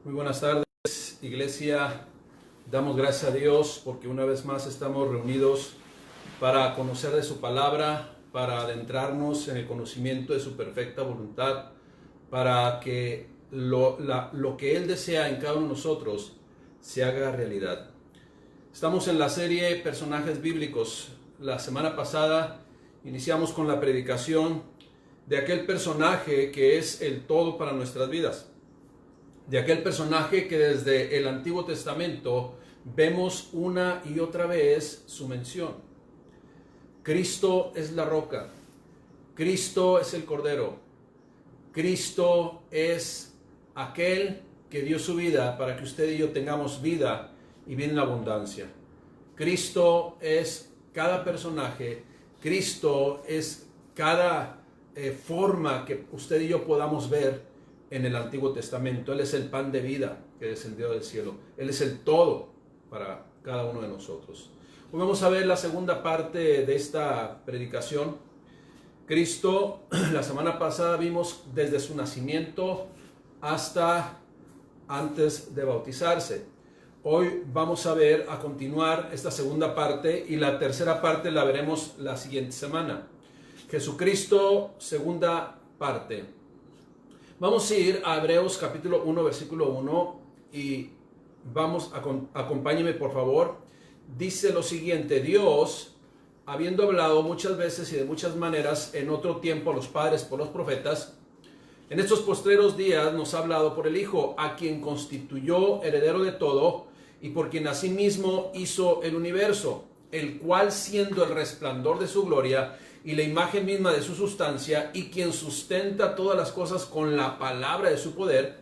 Muy buenas tardes, iglesia. Damos gracias a Dios porque una vez más estamos reunidos para conocer de su palabra, para adentrarnos en el conocimiento de su perfecta voluntad, para que lo que Él desea en cada uno de nosotros se haga realidad. Estamos en la serie Personajes Bíblicos. La semana pasada iniciamos con la predicación de aquel personaje que es el todo para nuestras vidas. De aquel personaje que desde el Antiguo Testamento vemos una y otra vez su mención. Cristo es la roca, Cristo es el Cordero, Cristo es aquel que dio su vida para que usted y yo tengamos vida y vida en abundancia. Cristo es cada personaje, Cristo es cada forma que usted y yo podamos ver en el Antiguo Testamento. Él es el pan de vida que descendió del cielo. Él es el todo para cada uno de nosotros. Hoy vamos a ver la segunda parte de esta predicación. Cristo, la semana pasada vimos desde su nacimiento hasta antes de bautizarse. Hoy vamos a ver, a continuar esta segunda parte, y la tercera parte la veremos la siguiente semana. Jesucristo, segunda parte. Vamos a ir a Hebreos capítulo 1, versículo 1, y acompáñeme por favor. Dice lo siguiente: Dios, habiendo hablado muchas veces y de muchas maneras en otro tiempo a los padres por los profetas, en estos postreros días nos ha hablado por el Hijo, a quien constituyó heredero de todo, y por quien asimismo hizo el universo, el cual, siendo el resplandor de su gloria y la imagen misma de su sustancia, y quien sustenta todas las cosas con la palabra de su poder,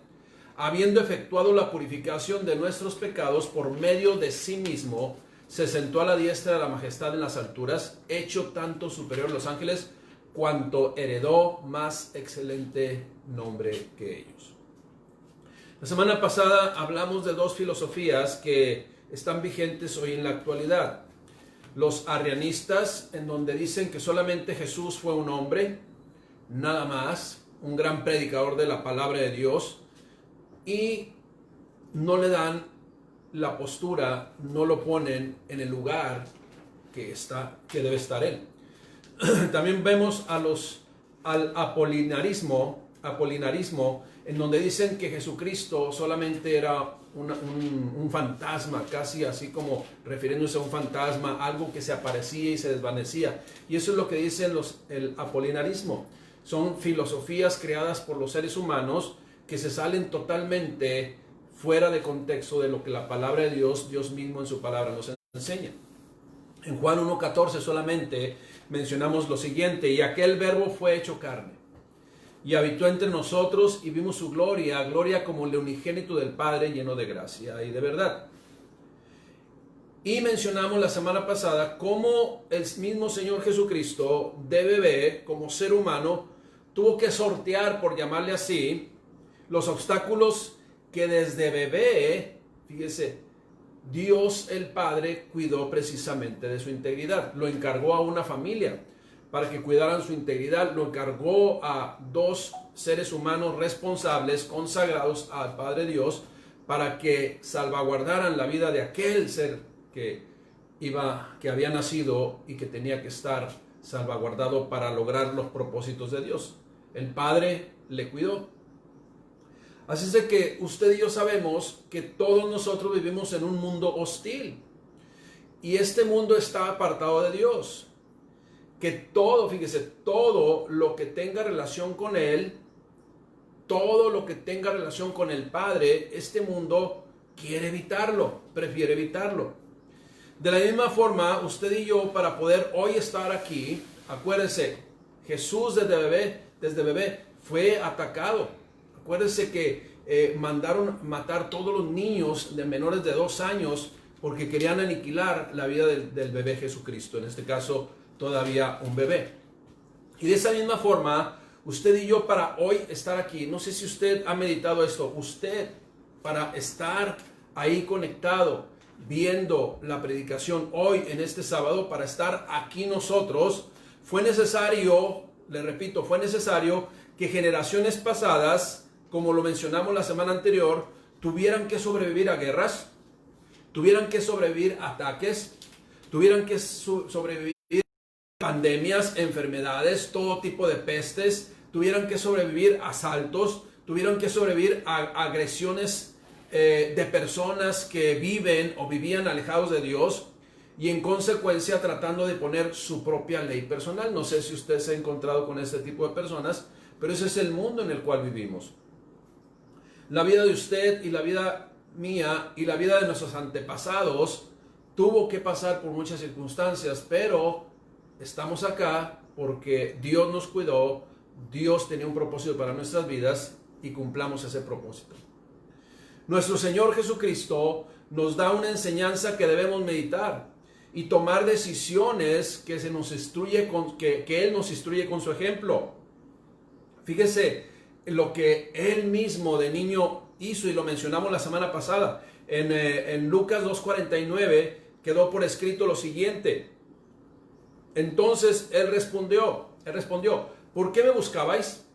habiendo efectuado la purificación de nuestros pecados por medio de sí mismo, se sentó a la diestra de la majestad en las alturas, hecho tanto superior a los ángeles, cuanto heredó más excelente nombre que ellos. La semana pasada hablamos de dos filosofías que están vigentes hoy en la actualidad. Los arrianistas, en donde dicen que solamente Jesús fue un hombre, nada más, un gran predicador de la palabra de Dios, y no le dan la postura, no lo ponen en el lugar que debe estar él. También vemos al apolinarismo, en donde dicen que Jesucristo solamente era un fantasma, casi así como refiriéndose a un fantasma, algo que se aparecía y se desvanecía. Y eso es lo que dicen el apolinarismo. Son filosofías creadas por los seres humanos que se salen totalmente fuera de contexto de lo que la palabra de Dios mismo en su palabra nos enseña. En Juan 1:14 solamente mencionamos lo siguiente: y aquel verbo fue hecho carne, y habitó entre nosotros, y vimos su gloria, gloria como el unigénito del Padre, lleno de gracia y de verdad. Y mencionamos la semana pasada cómo el mismo Señor Jesucristo, de bebé, como ser humano, tuvo que sortear, por llamarle así, los obstáculos que desde bebé, fíjese, Dios el Padre cuidó precisamente de su integridad. Lo encargó a una familia para que cuidaran su integridad, lo encargó a dos seres humanos responsables, consagrados al Padre Dios, para que salvaguardaran la vida de aquel ser que había nacido y que tenía que estar salvaguardado para lograr los propósitos de Dios. El Padre le cuidó. Así es de que usted y yo sabemos que todos nosotros vivimos en un mundo hostil, y este mundo está apartado de Dios. Que todo, fíjese, todo lo que tenga relación con Él, todo lo que tenga relación con el Padre, este mundo quiere evitarlo, prefiere evitarlo. De la misma forma, usted y yo, para poder hoy estar aquí, acuérdense, Jesús desde bebé fue atacado. Acuérdense que mandaron matar todos los niños de menores de 2 años porque querían aniquilar la vida del bebé Jesucristo, en este caso todavía un bebé. Y de esa misma forma, usted y yo, para hoy estar aquí, no sé si usted ha meditado esto, usted para estar ahí conectado, viendo la predicación hoy en este sábado, para estar aquí nosotros, fue necesario, le repito, fue necesario que generaciones pasadas, como lo mencionamos la semana anterior, tuvieran que sobrevivir a guerras, tuvieran que sobrevivir a ataques, tuvieran que sobrevivir a pandemias, enfermedades, todo tipo de pestes, tuvieran que sobrevivir a asaltos, tuvieran que sobrevivir a agresiones de personas que viven o vivían alejados de Dios y en consecuencia tratando de poner su propia ley personal. No sé si usted se ha encontrado con este tipo de personas, pero ese es el mundo en el cual vivimos. La vida de usted y la vida mía y la vida de nuestros antepasados tuvo que pasar por muchas circunstancias, pero estamos acá porque Dios nos cuidó, Dios tenía un propósito para nuestras vidas y cumplamos ese propósito. Nuestro Señor Jesucristo nos da una enseñanza que debemos meditar y tomar decisiones que Él nos instruye con su ejemplo. Fíjese lo que Él mismo de niño hizo y lo mencionamos la semana pasada. En Lucas 2:49 quedó por escrito lo siguiente. Entonces Él respondió, ¿por qué me buscabais?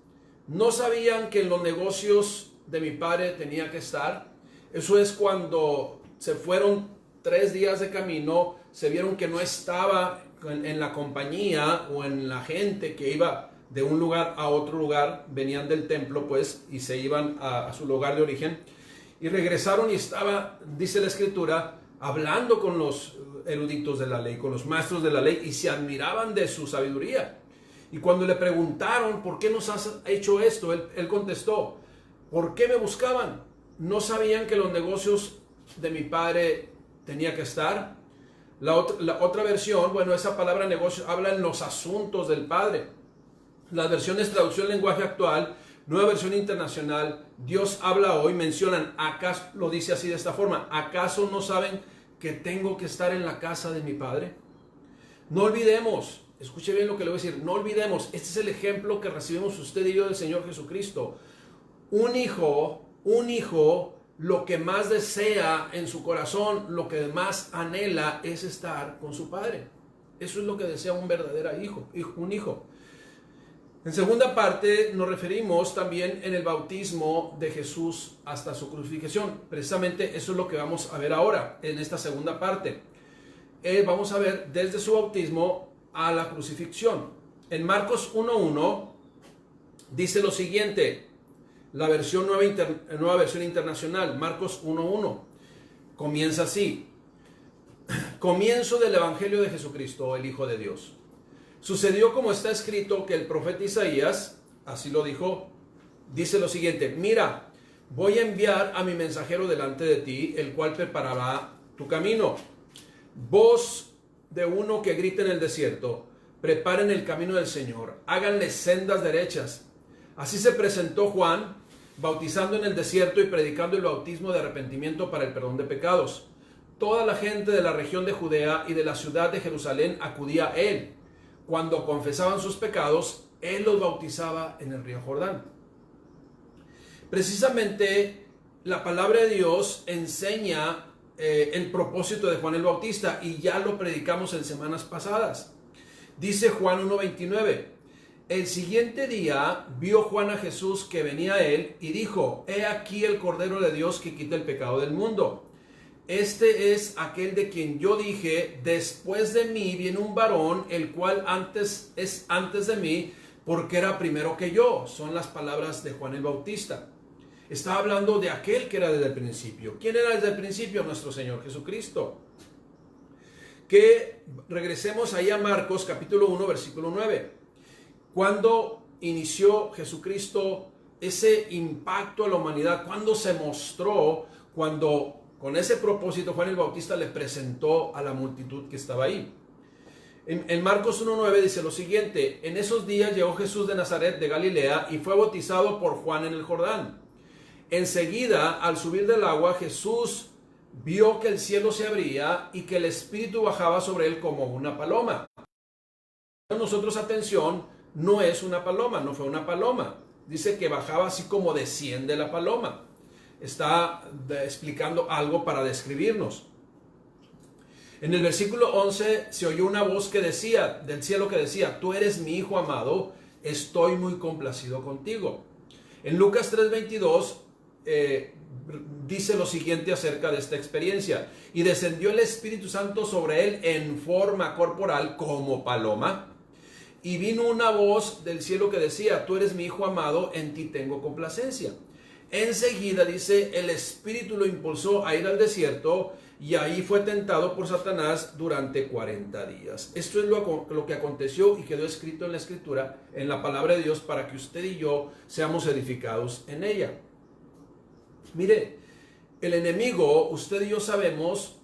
¿No sabían que en los negocios de mi padre tenía que estar? Eso es cuando se fueron 3 días de camino, se vieron que no estaba en la compañía o en la gente que iba de un lugar a otro lugar, venían del templo pues y se iban a su lugar de origen y regresaron y estaba, dice la escritura, hablando con los eruditos de la ley, con los maestros de la ley y se admiraban de su sabiduría. Y cuando le preguntaron, ¿por qué nos has hecho esto? Él contestó, ¿por qué me buscaban? ¿No sabían que los negocios de mi padre tenía que estar? La otra versión, bueno, esa palabra negocio habla en los asuntos del padre. Las versiones traducción lenguaje actual, nueva versión internacional, Dios habla hoy, mencionan, ¿acaso lo dice así de esta forma? ¿Acaso no saben que tengo que estar en la casa de mi padre? No olvidemos, escuche bien lo que le voy a decir, no olvidemos, este es el ejemplo que recibimos usted y yo del Señor Jesucristo. Un hijo, lo que más desea en su corazón, lo que más anhela es estar con su padre. Eso es lo que desea un verdadero un hijo. En segunda parte nos referimos también en el bautismo de Jesús hasta su crucifixión. Precisamente eso es lo que vamos a ver ahora en esta segunda parte. Vamos a ver desde su bautismo a la crucifixión. En Marcos 1:1 dice lo siguiente, la versión nueva versión internacional, Marcos 1:1. Comienza así. Comienzo del Evangelio de Jesucristo, el Hijo de Dios. Sucedió como está escrito que el profeta Isaías, así lo dijo, dice lo siguiente, mira, voy a enviar a mi mensajero delante de ti, el cual preparará tu camino. Voz de uno que grita en el desierto, preparen el camino del Señor, háganle sendas derechas. Así se presentó Juan, bautizando en el desierto y predicando el bautismo de arrepentimiento para el perdón de pecados. Toda la gente de la región de Judea y de la ciudad de Jerusalén acudía a él. Cuando confesaban sus pecados, él los bautizaba en el río Jordán. Precisamente la palabra de Dios enseña el propósito de Juan el Bautista y ya lo predicamos en semanas pasadas. Dice Juan 1:29, el siguiente día vio Juan a Jesús que venía a él y dijo, he aquí el Cordero de Dios que quita el pecado del mundo. Este es aquel de quien yo dije, después de mí viene un varón, el cual es antes de mí, porque era primero que yo. Son las palabras de Juan el Bautista. Está hablando de aquel que era desde el principio. ¿Quién era desde el principio? Nuestro Señor Jesucristo. Que regresemos ahí a Marcos capítulo 1, versículo 9. Cuando inició Jesucristo ese impacto a la humanidad, cuando se mostró, cuando con ese propósito Juan el Bautista le presentó a la multitud que estaba ahí. En Marcos 1:9 dice lo siguiente, en esos días llegó Jesús de Nazaret de Galilea y fue bautizado por Juan en el Jordán. Enseguida, al subir del agua, Jesús vio que el cielo se abría y que el Espíritu bajaba sobre él como una paloma. Nosotros, atención, no es una paloma, no fue una paloma. Dice que bajaba así como desciende la paloma. Está explicando algo para describirnos. En el versículo 11 se oyó una voz que decía, del cielo que decía, tú eres mi Hijo amado, estoy muy complacido contigo. En Lucas 3:22 dice lo siguiente acerca de esta experiencia. Y descendió el Espíritu Santo sobre él en forma corporal como paloma. Y vino una voz del cielo que decía: tú eres mi hijo amado, en ti tengo complacencia. Enseguida, dice, el Espíritu lo impulsó a ir al desierto, y ahí fue tentado por Satanás durante 40 días. Esto es lo que aconteció y quedó escrito en la Escritura, en la palabra de Dios, para que usted y yo seamos edificados en ella. Mire, el enemigo, usted y yo sabemos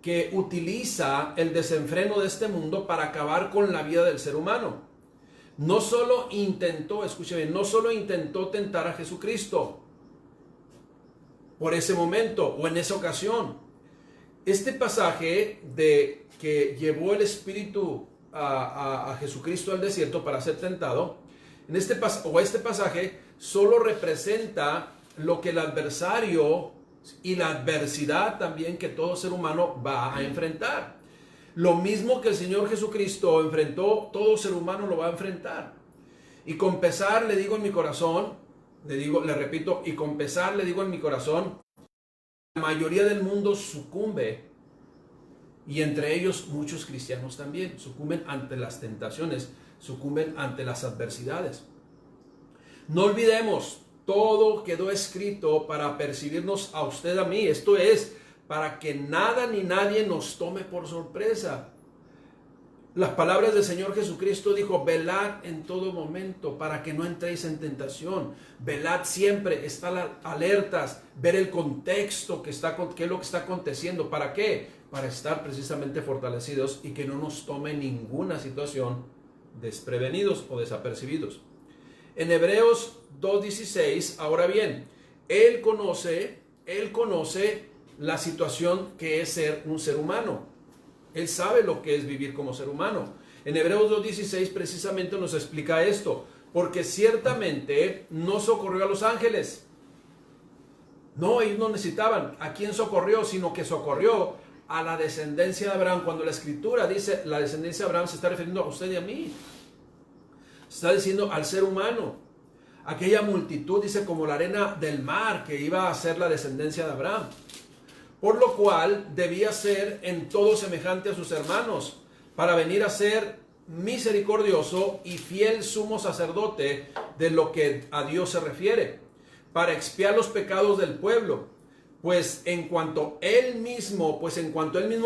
que utiliza el desenfreno de este mundo para acabar con la vida del ser humano. No solo intentó, escuche bien, no solo intentó tentar a Jesucristo por ese momento o en esa ocasión. Este pasaje de que llevó el Espíritu a Jesucristo al desierto para ser tentado, este pasaje solo representa lo que el adversario y la adversidad también que todo ser humano va a enfrentar. Lo mismo que el Señor Jesucristo enfrentó, todo ser humano lo va a enfrentar. Y con pesar le digo en mi corazón, le repito, y con pesar le digo en mi corazón, la mayoría del mundo sucumbe, y entre ellos muchos cristianos también, sucumben ante las tentaciones, sucumben ante las adversidades. No olvidemos, todo quedó escrito para percibirnos a usted, a mí. Esto es, para que nada ni nadie nos tome por sorpresa. Las palabras del Señor Jesucristo dijo: velad en todo momento para que no entréis en tentación. Velad siempre, estar alertas, ver el contexto, qué es lo que está aconteciendo. ¿Para qué? Para estar precisamente fortalecidos y que no nos tome ninguna situación desprevenidos o desapercibidos. En Hebreos 2:16, ahora bien, Él conoce la situación que es ser un ser humano. Él sabe lo que es vivir como ser humano. En Hebreos 2:16 precisamente nos explica esto: porque ciertamente no socorrió a los ángeles. No, ellos no necesitaban a quién socorrió, sino que socorrió a la descendencia de Abraham. Cuando la Escritura dice la descendencia de Abraham, se está refiriendo a usted y a mí. Está diciendo al ser humano. Aquella multitud, dice, como la arena del mar, que iba a ser la descendencia de Abraham. Por lo cual debía ser en todo semejante a sus hermanos, para venir a ser misericordioso y fiel sumo sacerdote de lo que a Dios se refiere, para expiar los pecados del pueblo. Pues en cuanto él mismo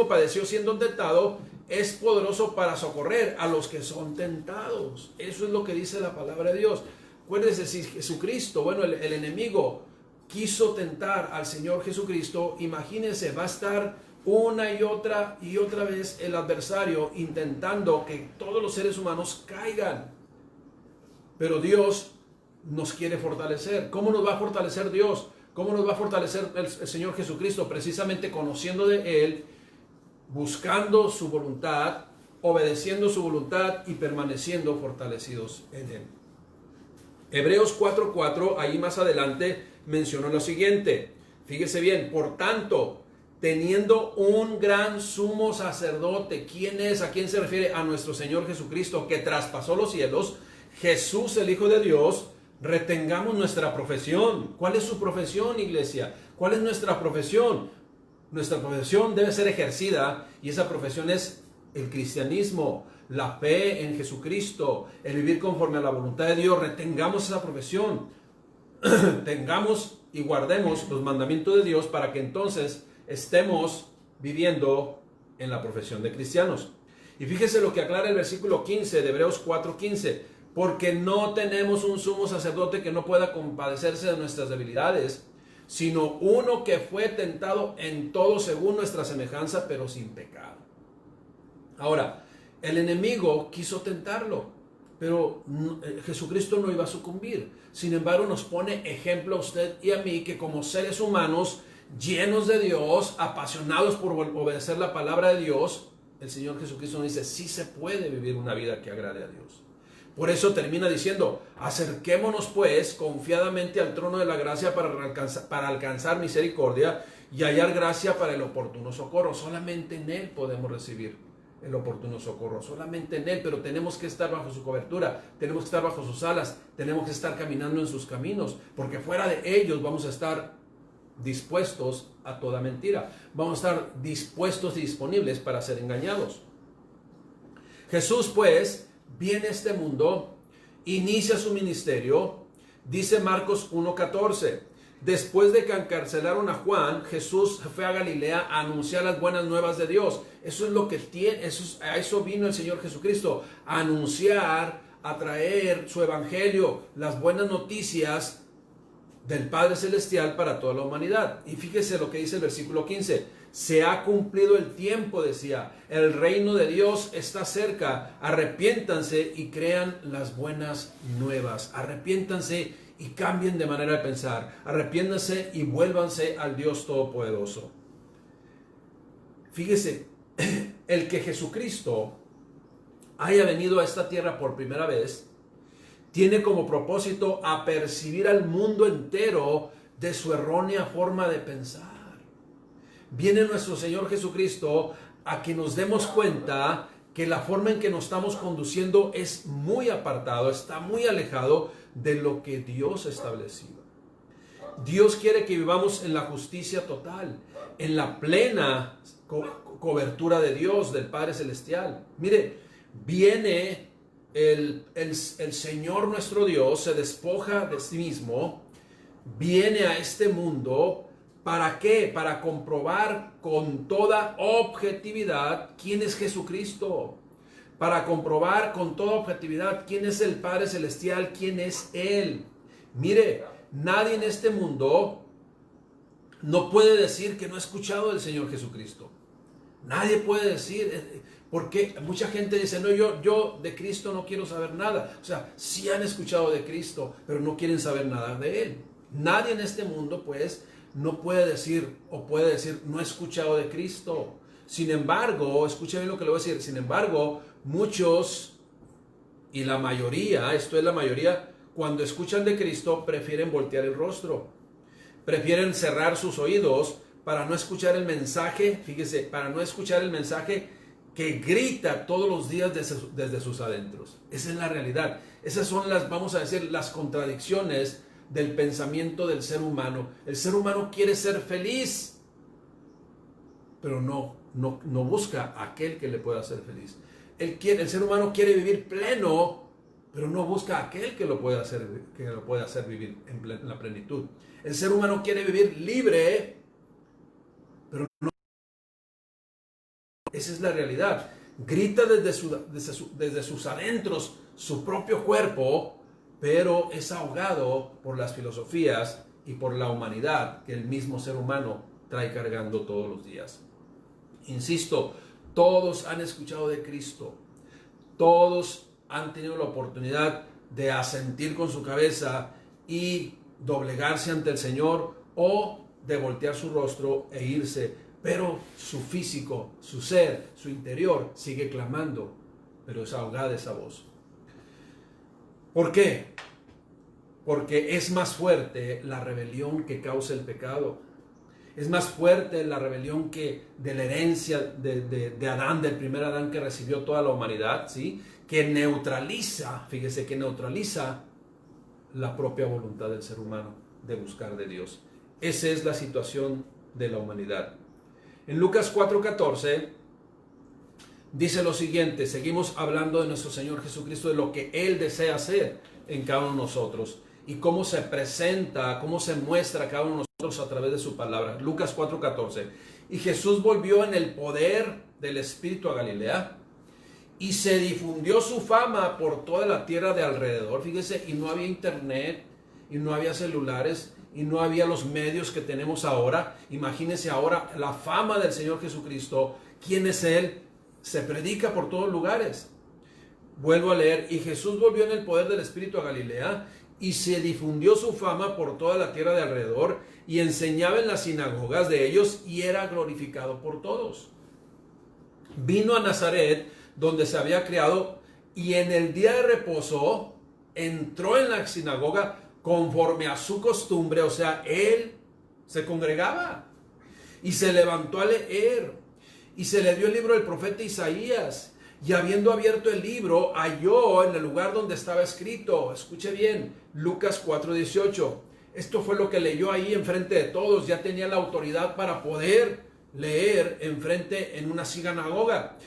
padeció siendo tentado, es poderoso para socorrer a los que son tentados. Eso es lo que dice la palabra de Dios. Acuérdense, si Jesucristo, el enemigo quiso tentar al Señor Jesucristo, imagínense, va a estar una y otra vez el adversario intentando que todos los seres humanos caigan. Pero Dios nos quiere fortalecer. ¿Cómo nos va a fortalecer Dios? ¿Cómo nos va a fortalecer el Señor Jesucristo? Precisamente conociendo de Él, buscando su voluntad, obedeciendo su voluntad y permaneciendo fortalecidos en Él. Hebreos 4:4, ahí más adelante, mencionó lo siguiente. Fíjese bien: por tanto, teniendo un gran sumo sacerdote. ¿Quién es? ¿A quién se refiere? A nuestro Señor Jesucristo, que traspasó los cielos. Jesús, el Hijo de Dios. Retengamos nuestra profesión. ¿Cuál es su profesión, iglesia? ¿Cuál es nuestra profesión? Nuestra profesión debe ser ejercida, y esa profesión es el cristianismo, la fe en Jesucristo, el vivir conforme a la voluntad de Dios. Retengamos esa profesión. Tengamos y guardemos los mandamientos de Dios, para que entonces estemos viviendo en la profesión de cristianos. Y fíjese lo que aclara el versículo 15 de Hebreos 4:15. Porque no tenemos un sumo sacerdote que no pueda compadecerse de nuestras debilidades, sino uno que fue tentado en todo según nuestra semejanza, pero sin pecado. Ahora, el enemigo quiso tentarlo, pero Jesucristo no iba a sucumbir. Sin embargo, nos pone ejemplo a usted y a mí, que como seres humanos llenos de Dios, apasionados por obedecer la palabra de Dios, el Señor Jesucristo nos dice: sí se puede vivir una vida que agrade a Dios. Por eso termina diciendo: acerquémonos pues confiadamente al trono de la gracia para alcanzar misericordia y hallar gracia para el oportuno socorro. Solamente en Él podemos recibir el oportuno socorro, solamente en Él. Pero tenemos que estar bajo su cobertura, tenemos que estar bajo sus alas, tenemos que estar caminando en sus caminos, porque fuera de ellos vamos a estar dispuestos a toda mentira. Vamos a estar dispuestos y disponibles para ser engañados. Jesús, pues, viene a este mundo, inicia su ministerio, dice Marcos 1:14. Después de que encarcelaron a Juan, Jesús fue a Galilea a anunciar las buenas nuevas de Dios. Eso es lo que tiene, a eso vino el Señor Jesucristo, a anunciar, a traer su evangelio, las buenas noticias del Padre Celestial para toda la humanidad. Y fíjese lo que dice el versículo 15. Se ha cumplido el tiempo, decía, el reino de Dios está cerca, arrepiéntanse y crean las buenas nuevas. Arrepiéntanse y cambien de manera de pensar. Arrepiéntanse y vuélvanse al Dios Todopoderoso. Fíjese, el que Jesucristo haya venido a esta tierra por primera vez, tiene como propósito apercibir al mundo entero de su errónea forma de pensar. Viene nuestro Señor Jesucristo a que nos demos cuenta que la forma en que nos estamos conduciendo es muy apartado, está muy alejado de lo que Dios ha establecido. Dios quiere que vivamos en la justicia total, en la plena cobertura de Dios, del Padre Celestial. Mire, viene el Señor nuestro Dios, se despoja de sí mismo, viene a este mundo. ¿Para qué? Para comprobar con toda objetividad quién es Jesucristo. Para comprobar con toda objetividad quién es el Padre Celestial, quién es Él. Mire, nadie en este mundo no puede decir que no ha escuchado del Señor Jesucristo. Nadie puede decir, porque mucha gente dice, no, yo de Cristo no quiero saber nada. O sea, sí han escuchado de Cristo, pero no quieren saber nada de Él. Nadie en este mundo, pues, no puede decir o puede decir, no he escuchado de Cristo. Sin embargo, escuche bien lo que le voy a decir, sin embargo, muchos y la mayoría, esto es la mayoría, cuando escuchan de Cristo prefieren voltear el rostro, prefieren cerrar sus oídos para no escuchar el mensaje, fíjese, para no escuchar el mensaje que grita todos los días desde sus adentros. Esa es la realidad. Esas son las, vamos a decir, las contradicciones del pensamiento del ser humano. El ser humano quiere ser feliz, pero no busca a aquel que le pueda hacer feliz. El ser humano quiere vivir pleno, pero no busca a aquel que lo pueda hacer vivir en la plenitud. El ser humano quiere vivir libre, pero no. Esa es la realidad. Grita desde sus adentros su propio cuerpo, pero es ahogado por las filosofías y por la humanidad que el mismo ser humano trae cargando todos los días. Insisto, todos han escuchado de Cristo, todos han tenido la oportunidad de asentir con su cabeza y doblegarse ante el Señor o de voltear su rostro e irse, pero su físico, su ser, su interior sigue clamando, pero es ahogada esa voz. ¿Por qué? Porque es más fuerte la rebelión que causa el pecado. Es más fuerte la rebelión que de la herencia de Adán, del primer Adán que recibió toda la humanidad, ¿sí? Que neutraliza, fíjese, que neutraliza la propia voluntad del ser humano de buscar de Dios. Esa es la situación de la humanidad. En Lucas 4:14 dice lo siguiente, seguimos hablando de nuestro Señor Jesucristo, de lo que Él desea hacer en cada uno de nosotros y cómo se presenta, cómo se muestra a cada uno de nosotros a través de su palabra. Lucas 4:14. Y Jesús volvió en el poder del Espíritu a Galilea y se difundió su fama por toda la tierra de alrededor. Fíjese, y no había internet, y no había celulares, y no había los medios que tenemos ahora. Imagínense ahora la fama del Señor Jesucristo. ¿Quién es Él? Se predica por todos lugares. Vuelvo a leer. Y Jesús volvió en el poder del Espíritu a Galilea y se difundió su fama por toda la tierra de alrededor y enseñaba en las sinagogas de ellos y era glorificado por todos. Vino a Nazaret, donde se había criado, y en el día de reposo entró en la sinagoga conforme a su costumbre, o sea, él se congregaba y se levantó a leer y se le dio el libro del profeta Isaías y habiendo abierto el libro halló en el lugar donde estaba escrito, escuche bien, Lucas 4:18, Esto fue lo que leyó ahí enfrente de todos. Ya tenía la autoridad para poder leer enfrente en una sinagoga.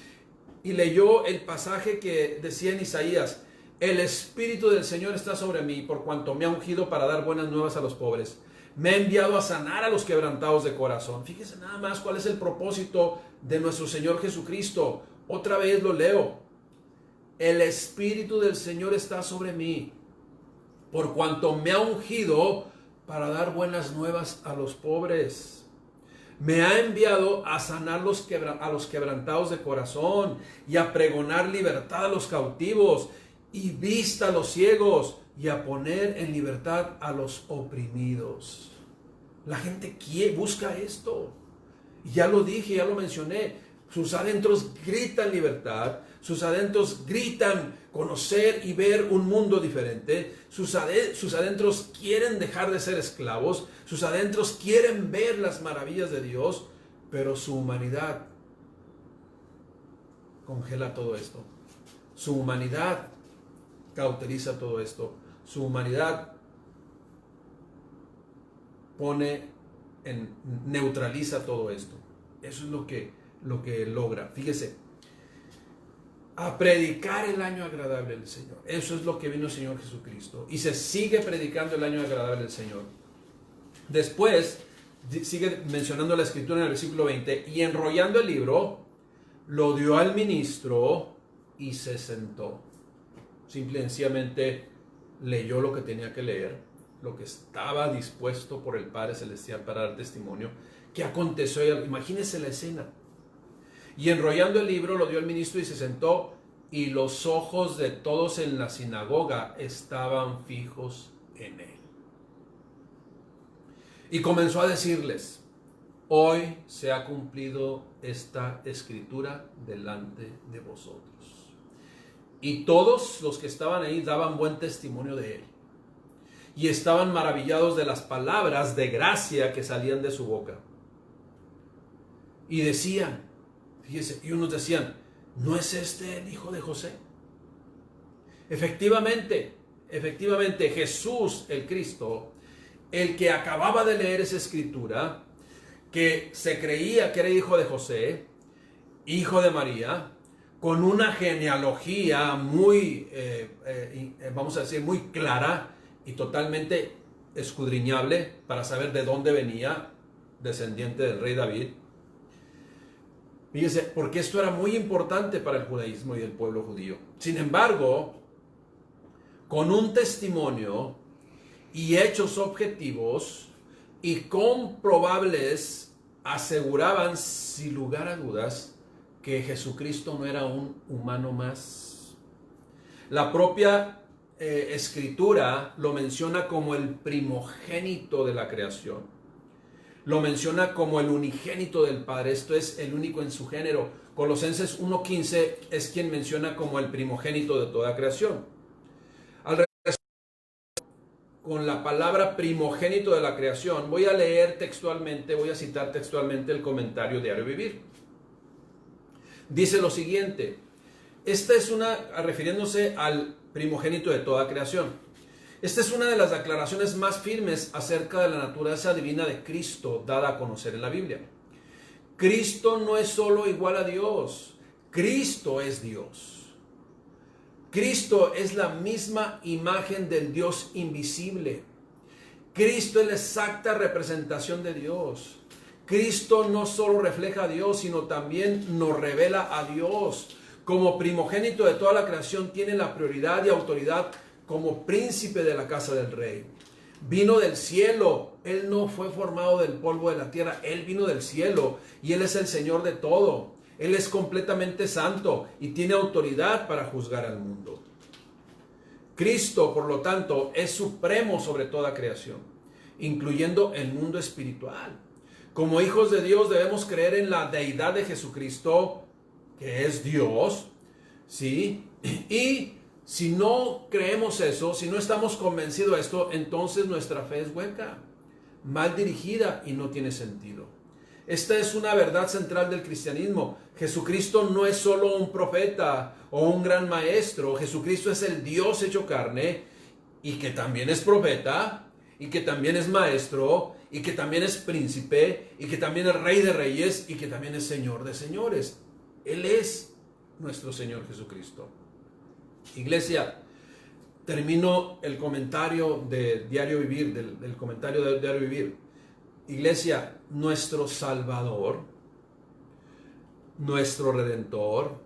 Y leyó el pasaje que decía en Isaías: el Espíritu del Señor está sobre mí, por cuanto me ha ungido para dar buenas nuevas a los pobres. Me ha enviado a sanar a los quebrantados de corazón. Fíjese nada más cuál es el propósito de nuestro Señor Jesucristo. Otra vez lo leo. El Espíritu del Señor está sobre mí, por cuanto me ha ungido para dar buenas nuevas a los pobres. Me ha enviado a sanar a los quebrantados de corazón y a pregonar libertad a los cautivos y vista a los ciegos y a poner en libertad a los oprimidos. La gente busca esto. Y ya lo dije, ya lo mencioné. Sus adentros gritan libertad, sus adentros gritan conocer y ver un mundo diferente, sus adentros quieren dejar de ser esclavos, sus adentros quieren ver las maravillas de Dios, pero su humanidad congela todo esto. Su humanidad cauteriza todo esto. Su humanidad neutraliza todo esto. Eso es lo que logra. Fíjese, a predicar el año agradable del Señor. Eso es lo que vino el Señor Jesucristo. Y se sigue predicando el año agradable del Señor. Después, sigue mencionando la escritura en el versículo 20. Y enrollando el libro, lo dio al ministro y se sentó. Simple y sencillamente leyó lo que tenía que leer, lo que estaba dispuesto por el Padre Celestial para dar testimonio. ¿Qué aconteció? Imagínense la escena. Y enrollando el libro lo dio al ministro y se sentó, y los ojos de todos en la sinagoga estaban fijos en él. Y comenzó a decirles: hoy se ha cumplido esta escritura delante de vosotros. Y todos los que estaban ahí daban buen testimonio de él, y estaban maravillados de las palabras de gracia que salían de su boca. Y decían, fíjese, y unos decían: ¿no es este el hijo de José? Efectivamente, Jesús el Cristo, el que acababa de leer esa escritura, que se creía que era hijo de José, hijo de María, con una genealogía muy, vamos a decir, muy clara y totalmente escudriñable para saber de dónde venía, descendiente del rey David. Fíjese, porque esto era muy importante para el judaísmo y el pueblo judío. Sin embargo, con un testimonio y hechos objetivos y comprobables, aseguraban sin lugar a dudas que Jesucristo no era un humano más. La propia escritura lo menciona como el primogénito de la creación. Lo menciona como el unigénito del Padre, esto es, el único en su género. Colosenses 1:15 es quien menciona como el primogénito de toda creación. Al regresar con la palabra primogénito de la creación, voy a citar textualmente el comentario Diario Vivir. Dice lo siguiente: esta es refiriéndose al primogénito de toda creación. Esta es una de las declaraciones más firmes acerca de la naturaleza divina de Cristo dada a conocer en la Biblia. Cristo no es solo igual a Dios, Cristo es Dios. Cristo es la misma imagen del Dios invisible. Cristo es la exacta representación de Dios. Cristo no solo refleja a Dios, sino también nos revela a Dios. Como primogénito de toda la creación, tiene la prioridad y autoridad como príncipe de la casa del rey. Vino del cielo. Él no fue formado del polvo de la tierra. Él vino del cielo y Él es el Señor de todo. Él es completamente santo y tiene autoridad para juzgar al mundo. Cristo, por lo tanto, es supremo sobre toda creación, incluyendo el mundo espiritual. Como hijos de Dios debemos creer en la deidad de Jesucristo, que es Dios, ¿sí? Y si no creemos eso, si no estamos convencidos de esto, entonces nuestra fe es hueca, mal dirigida y no tiene sentido. Esta es una verdad central del cristianismo. Jesucristo no es solo un profeta o un gran maestro. Jesucristo es el Dios hecho carne y que también es profeta y que también es maestro, y que también es príncipe, y que también es rey de reyes, y que también es señor de señores. Él es nuestro Señor Jesucristo. Iglesia, termino el comentario de Diario Vivir, del comentario de Diario Vivir. Iglesia, nuestro Salvador, nuestro Redentor,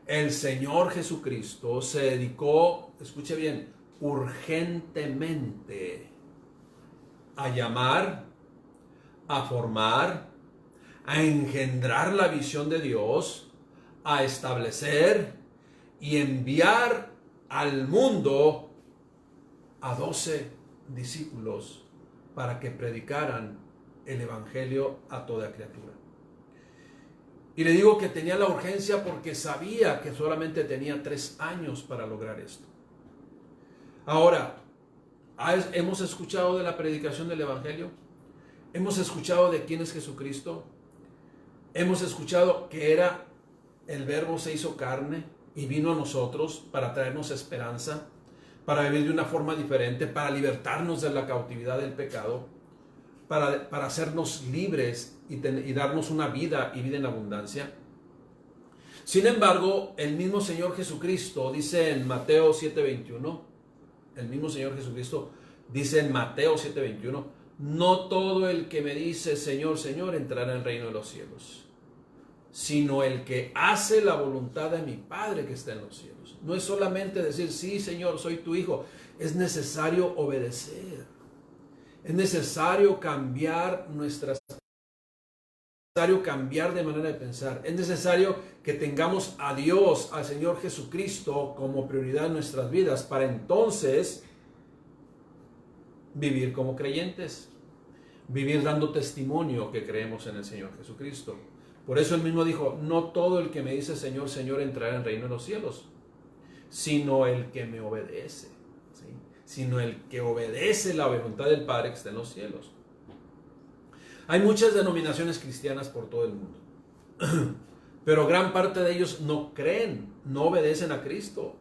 el Señor Jesucristo se dedicó, escuche bien, urgentemente a llamar, a formar, a engendrar la visión de Dios, a establecer y enviar al mundo a 12 discípulos para que predicaran el Evangelio a toda criatura. Y le digo que tenía la urgencia porque sabía que solamente tenía 3 años para lograr esto. Ahora, ¿hemos escuchado de la predicación del Evangelio? ¿Hemos escuchado de quién es Jesucristo? ¿Hemos escuchado que era el Verbo se hizo carne y vino a nosotros para traernos esperanza, para vivir de una forma diferente, para libertarnos de la cautividad del pecado, para hacernos libres y darnos una vida y vida en abundancia? Sin embargo, el mismo Señor Jesucristo dice en Mateo 7:21, el mismo Señor Jesucristo dice en Mateo 7:21, no todo el que me dice Señor, Señor entrará en el reino de los cielos, sino el que hace la voluntad de mi Padre que está en los cielos. No es solamente decir, sí Señor, soy tu hijo, es necesario obedecer. Es necesario cambiar cambiar de manera de pensar. Es necesario que tengamos a Dios, al Señor Jesucristo como prioridad en nuestras vidas para entonces vivir como creyentes, vivir dando testimonio que creemos en el Señor Jesucristo. Por eso él mismo dijo, no todo el que me dice Señor, Señor entrará en el reino de los cielos, sino el que me obedece, ¿sí? Sino el que obedece la voluntad del Padre que está en los cielos. Hay muchas denominaciones cristianas por todo el mundo, pero gran parte de ellos no creen, no obedecen a Cristo.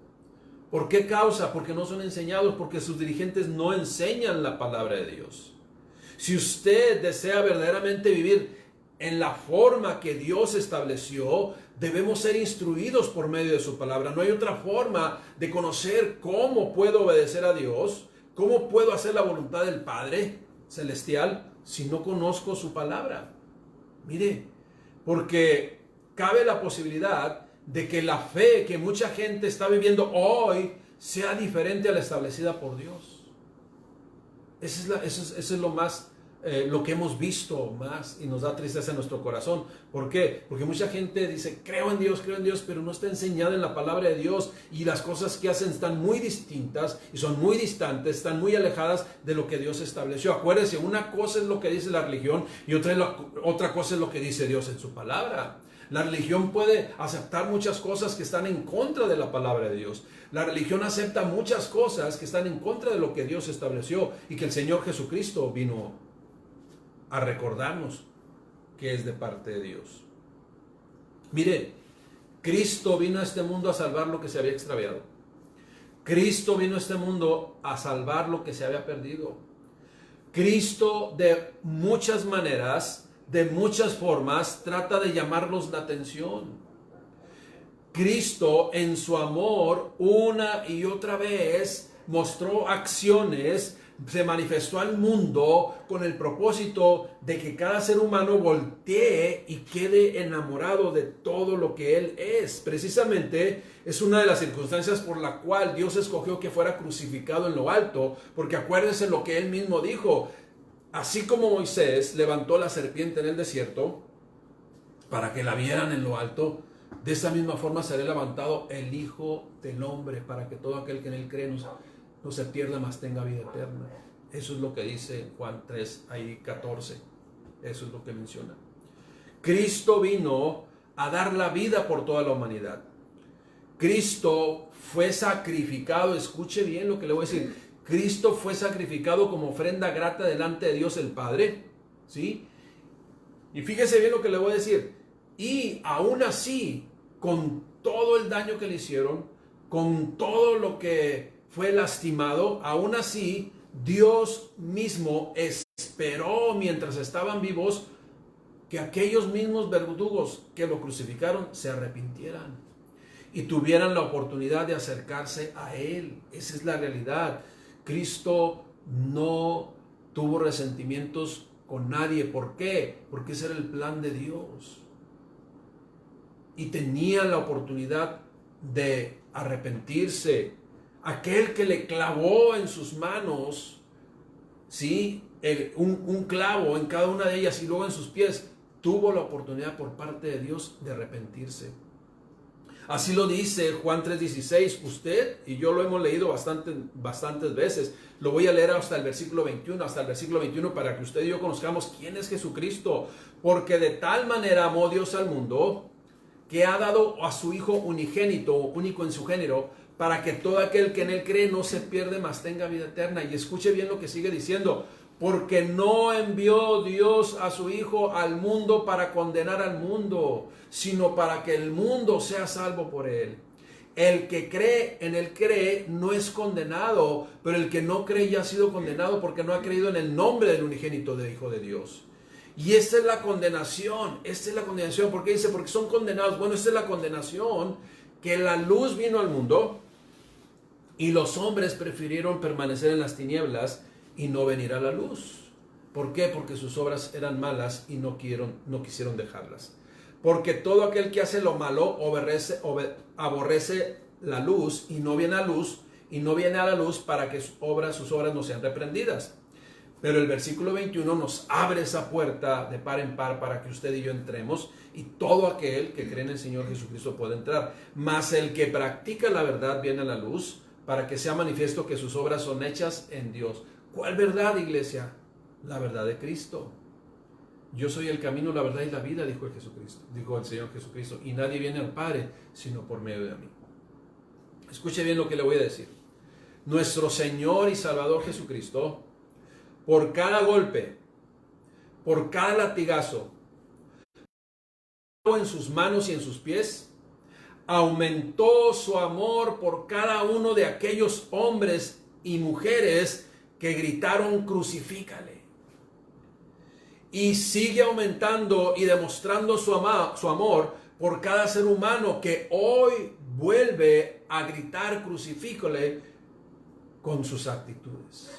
¿Por qué causa? Porque no son enseñados, porque sus dirigentes no enseñan la palabra de Dios. Si usted desea verdaderamente vivir en la forma que Dios estableció, debemos ser instruidos por medio de su palabra. No hay otra forma de conocer cómo puedo obedecer a Dios, cómo puedo hacer la voluntad del Padre Celestial, si no conozco su palabra. Mire, porque cabe la posibilidad de que la fe que mucha gente está viviendo hoy sea diferente a la establecida por Dios. Eso es lo más, lo que hemos visto más y nos da tristeza en nuestro corazón. ¿Por qué? Porque mucha gente dice, creo en Dios, pero no está enseñada en la palabra de Dios y las cosas que hacen están muy distintas y son muy distantes, están muy alejadas de lo que Dios estableció. Acuérdense, una cosa es lo que dice la religión y otra cosa es lo que dice Dios en su palabra. La religión puede aceptar muchas cosas que están en contra de la palabra de Dios. La religión acepta muchas cosas que están en contra de lo que Dios estableció y que el Señor Jesucristo vino a recordarnos que es de parte de Dios. Mire, Cristo vino a este mundo a salvar lo que se había extraviado. Cristo vino a este mundo a salvar lo que se había perdido. Cristo de muchas maneras, de muchas formas, trata de llamarnos la atención. Cristo en su amor una y otra vez mostró acciones, se manifestó al mundo con el propósito de que cada ser humano voltee y quede enamorado de todo lo que Él es. Precisamente es una de las circunstancias por la cual Dios escogió que fuera crucificado en lo alto, porque acuérdense lo que Él mismo dijo. Así como Moisés levantó la serpiente en el desierto para que la vieran en lo alto, de esa misma forma será levantado el Hijo del Hombre para que todo aquel que en Él cree no se pierda, mas tenga vida eterna. Eso es lo que dice Juan 3, ahí 14. Eso es lo que menciona. Cristo vino a dar la vida por toda la humanidad. Cristo fue sacrificado, escuche bien lo que le voy a decir. Cristo fue sacrificado como ofrenda grata delante de Dios el Padre, ¿sí? Y fíjese bien lo que le voy a decir. Y aún así, con todo el daño que le hicieron, con todo lo que fue lastimado, aún así Dios mismo esperó mientras estaban vivos que aquellos mismos verdugos que lo crucificaron se arrepintieran y tuvieran la oportunidad de acercarse a Él. Esa es la realidad. Cristo no tuvo resentimientos con nadie. ¿Por qué? Porque ese era el plan de Dios. Y tenía la oportunidad de arrepentirse. Aquel que le clavó en sus manos, ¿sí? un clavo en cada una de ellas y luego en sus pies, tuvo la oportunidad por parte de Dios de arrepentirse. Así lo dice Juan 3:16. Usted y yo lo hemos leído bastantes veces. Lo voy a leer hasta el versículo 21, para que usted y yo conozcamos quién es Jesucristo. Porque de tal manera amó Dios al mundo, que ha dado a su Hijo unigénito, único en su género, para que todo aquel que en Él cree no se pierda, mas tenga vida eterna. Y escuche bien lo que sigue diciendo. Porque no envió Dios a su Hijo al mundo para condenar al mundo, sino para que el mundo sea salvo por Él. El que cree en Él cree, no es condenado, pero el que no cree ya ha sido condenado porque no ha creído en el nombre del unigénito del Hijo de Dios. Y esta es la condenación, ¿por qué dice? Porque son condenados. Bueno, esta es la condenación, que la luz vino al mundo y los hombres prefirieron permanecer en las tinieblas y no venir a la luz. ¿Por qué? Porque sus obras eran malas y no quisieron dejarlas. Porque todo aquel que hace lo malo aborrece la luz y no viene a la luz para que sus obras no sean reprendidas. Pero el versículo 21 nos abre esa puerta de par en par para que usted y yo entremos, y todo aquel que cree en el Señor Jesucristo puede entrar. Mas el que practica la verdad viene a la luz, para que sea manifiesto que sus obras son hechas en Dios. ¿Cuál verdad, iglesia? La verdad de Cristo. Yo soy el camino, la verdad y la vida, dijo el Señor Jesucristo, y nadie viene al Padre sino por medio de mí. Escuche bien lo que le voy a decir. Nuestro Señor y Salvador Jesucristo, por cada golpe, por cada latigazo en sus manos y en sus pies, aumentó su amor por cada uno de aquellos hombres y mujeres que gritaron: crucifícale. Y sigue aumentando y demostrando su amor por cada ser humano que hoy vuelve a gritar: crucifícale, con sus actitudes,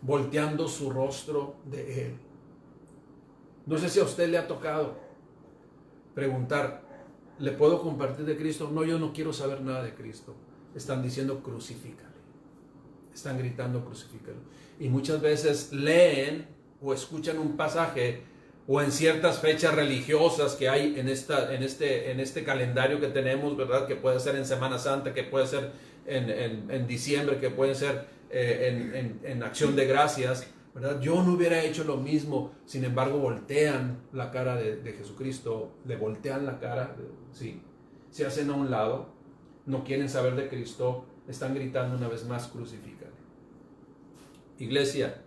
volteando su rostro de Él. No sé si a usted le ha tocado preguntar: ¿le puedo compartir de Cristo? No, yo no quiero saber nada de Cristo. Están diciendo: crucifícale. Están gritando: crucifícale. Y muchas veces leen o escuchan un pasaje, o en ciertas fechas religiosas que hay en este calendario que tenemos, ¿verdad? Que puede ser en Semana Santa, que puede ser en diciembre, que puede ser en Acción de Gracias, ¿verdad? Yo no hubiera hecho lo mismo. Sin embargo, voltean la cara de Jesucristo, le voltean la cara, sí, se hacen a un lado, no quieren saber de Cristo, están gritando una vez más: crucifícale. Iglesia,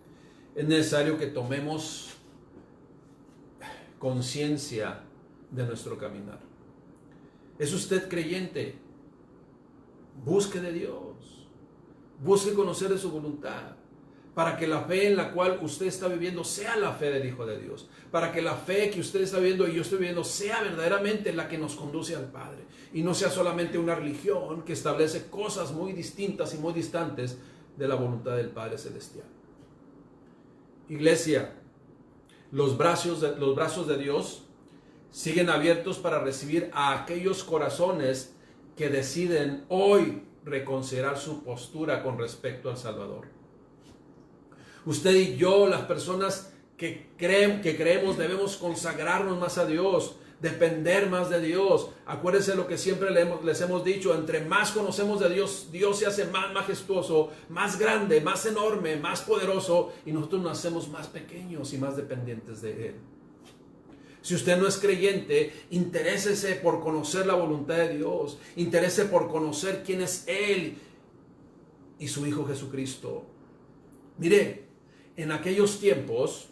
es necesario que tomemos conciencia de nuestro caminar. ¿Es usted creyente? Busque de Dios, busque conocer de su voluntad, para que la fe en la cual usted está viviendo sea la fe del Hijo de Dios, para que la fe que usted está viviendo y yo estoy viviendo sea verdaderamente la que nos conduce al Padre, y no sea solamente una religión que establece cosas muy distintas y muy distantes de la voluntad del Padre Celestial. Iglesia, los brazos de Dios siguen abiertos para recibir a aquellos corazones que deciden hoy reconsiderar su postura con respecto al Salvador. Usted y yo, las personas que creemos, debemos consagrarnos más a Dios, depender más de Dios. Acuérdense lo que siempre les hemos dicho: entre más conocemos de Dios, Dios se hace más majestuoso, más grande, más enorme, más poderoso, y nosotros nos hacemos más pequeños y más dependientes de Él. Si usted no es creyente, interésese por conocer la voluntad de Dios, interese por conocer quién es Él y su Hijo Jesucristo. Mire, en aquellos tiempos,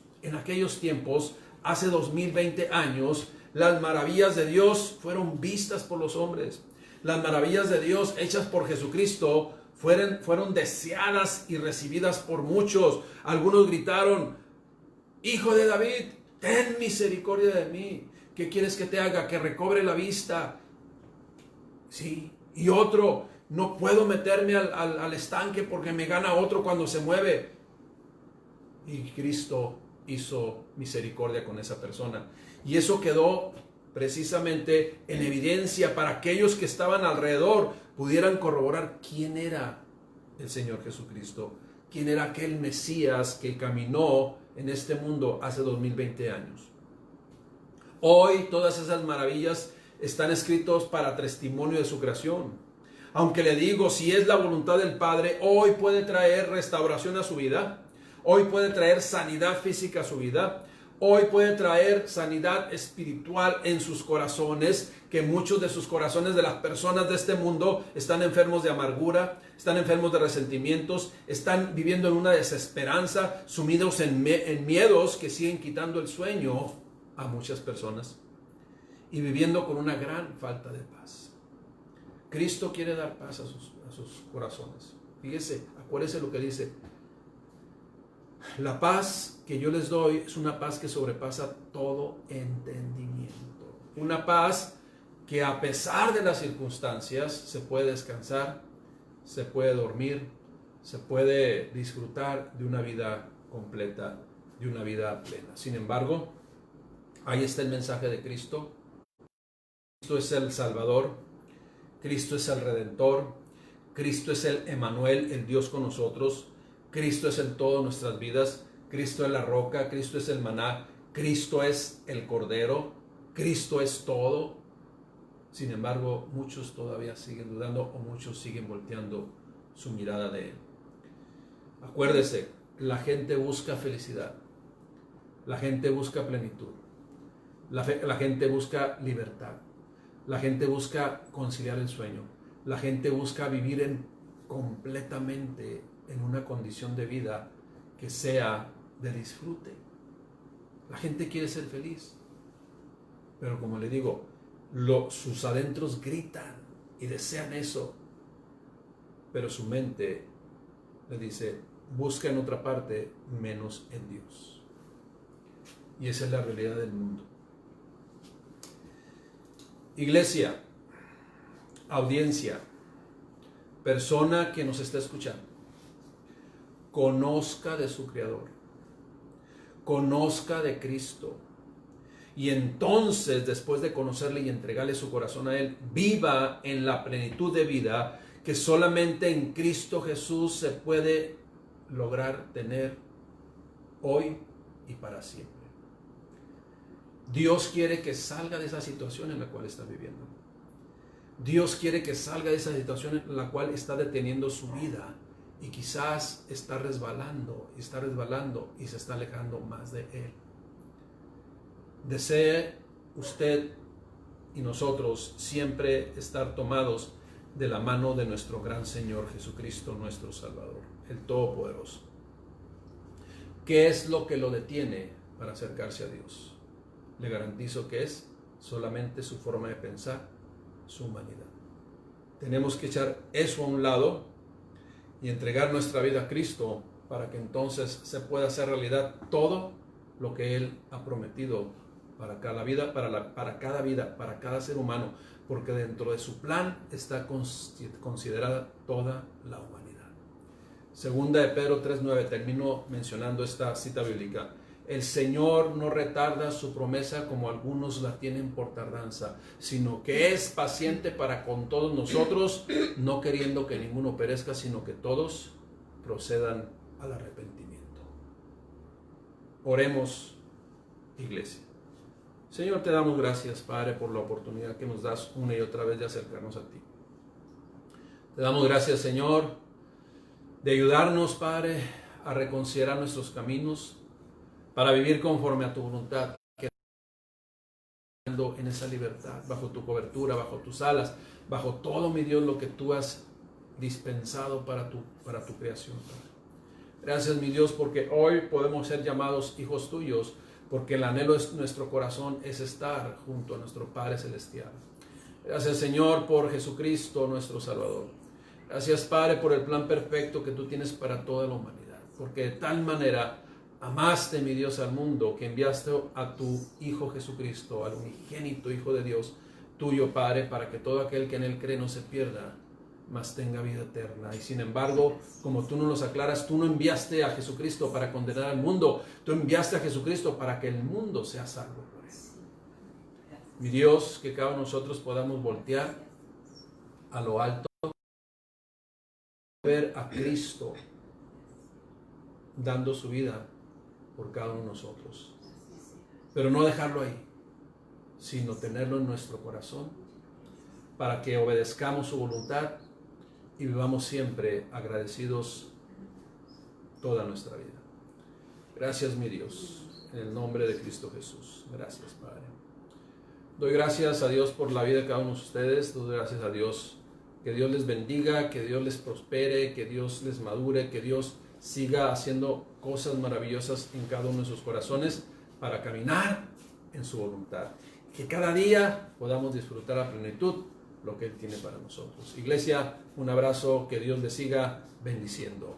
hace 2020 años, las maravillas de Dios fueron vistas por los hombres. Las maravillas de Dios hechas por Jesucristo fueron deseadas y recibidas por muchos. Algunos gritaron: Hijo de David, ten misericordia de mí. ¿Qué quieres que te haga? Que recobre la vista. Sí. Y otro: no puedo meterme al estanque porque me gana otro cuando se mueve. Y Cristo hizo misericordia con esa persona. Y eso quedó precisamente en evidencia para aquellos que estaban alrededor pudieran corroborar quién era el Señor Jesucristo, quién era aquel Mesías que caminó en este mundo hace 2020 años. Hoy todas esas maravillas están escritos para testimonio de su creación. Aunque le digo, si es la voluntad del Padre, hoy puede traer restauración a su vida, hoy puede traer sanidad física a su vida, hoy puede traer sanidad espiritual en sus corazones, que muchos de sus corazones de las personas de este mundo están enfermos de amargura, están enfermos de resentimientos, están viviendo en una desesperanza, sumidos en miedos que siguen quitando el sueño a muchas personas y viviendo con una gran falta de paz. Cristo quiere dar paz a sus corazones. Fíjese, acuérdese lo que dice: la paz que yo les doy es una paz que sobrepasa todo entendimiento. Una paz que a pesar de las circunstancias se puede descansar, se puede dormir, se puede disfrutar de una vida completa, de una vida plena. Sin embargo, ahí está el mensaje de Cristo. Cristo es el Salvador, Cristo es el Redentor, Cristo es el Emmanuel, el Dios con nosotros. Cristo es el todo de nuestras vidas. Cristo es la roca, Cristo es el maná, Cristo es el Cordero, Cristo es todo. Sin embargo, muchos todavía siguen dudando o muchos siguen volteando su mirada de Él. Acuérdese, la gente busca felicidad, la gente busca plenitud, la gente busca libertad, la gente busca conciliar el sueño, la gente busca vivir completamente en una condición de vida que sea de disfrute. La gente quiere ser feliz, pero como le digo, sus adentros gritan y desean eso, pero su mente le dice: busca en otra parte menos en Dios. Y esa es la realidad del mundo. Iglesia, audiencia, persona que nos está escuchando, conozca de su Creador, conozca de Cristo, y entonces, después de conocerle y entregarle su corazón a Él, viva en la plenitud de vida que solamente en Cristo Jesús se puede lograr tener hoy y para siempre. Dios quiere que salga de esa situación en la cual está viviendo. Dios quiere que salga de esa situación en la cual está deteniendo su vida y quizás está resbalando y se está alejando más de Él. Desee usted y nosotros siempre estar tomados de la mano de nuestro gran Señor Jesucristo, nuestro Salvador, el Todopoderoso. ¿Qué es lo que lo detiene para acercarse a Dios? Le garantizo que es solamente su forma de pensar, su humanidad. Tenemos que echar eso a un lado y entregar nuestra vida a Cristo para que entonces se pueda hacer realidad todo lo que Él ha prometido para cada vida, para cada ser humano, porque dentro de su plan está considerada toda la humanidad. Segunda de Pedro 3:9, termino mencionando esta cita bíblica. El Señor no retarda su promesa como algunos la tienen por tardanza, sino que es paciente para con todos nosotros, no queriendo que ninguno perezca, sino que todos procedan al arrepentimiento. Oremos, iglesia. Señor, te damos gracias, Padre, por la oportunidad que nos das una y otra vez de acercarnos a ti. Te damos gracias, Señor, de ayudarnos, Padre, a reconsiderar nuestros caminos, para vivir conforme a tu voluntad, en esa libertad, bajo tu cobertura, bajo tus alas, bajo todo, mi Dios, lo que tú has dispensado para tu creación. Gracias, mi Dios, porque hoy podemos ser llamados hijos tuyos, porque el anhelo de nuestro corazón es estar junto a nuestro Padre Celestial. Gracias, Señor, por Jesucristo, nuestro Salvador. Gracias, Padre, por el plan perfecto que tú tienes para toda la humanidad. Porque de tal manera amaste, mi Dios, al mundo, que enviaste a tu Hijo Jesucristo, al unigénito Hijo de Dios, tuyo, Padre, para que todo aquel que en él cree no se pierda, mas tenga vida eterna. Y sin embargo, como tú nos lo aclaras, tú no enviaste a Jesucristo para condenar al mundo, tú enviaste a Jesucristo para que el mundo sea salvo por él. Mi Dios, que cada uno de nosotros podamos voltear a lo alto, ver a Cristo dando su vida por cada uno de nosotros. Pero no dejarlo ahí, sino tenerlo en nuestro corazón para que obedezcamos su voluntad y vivamos siempre agradecidos toda nuestra vida. Gracias, mi Dios, en el nombre de Cristo Jesús. Gracias, Padre. Doy gracias a Dios por la vida de cada uno de ustedes. Doy gracias a Dios. Que Dios les bendiga, que Dios les prospere, que Dios les madure, que Dios siga haciendo cosas maravillosas en cada uno de sus corazones para caminar en su voluntad. Que cada día podamos disfrutar a plenitud lo que Él tiene para nosotros. Iglesia, un abrazo, que Dios les siga bendiciendo.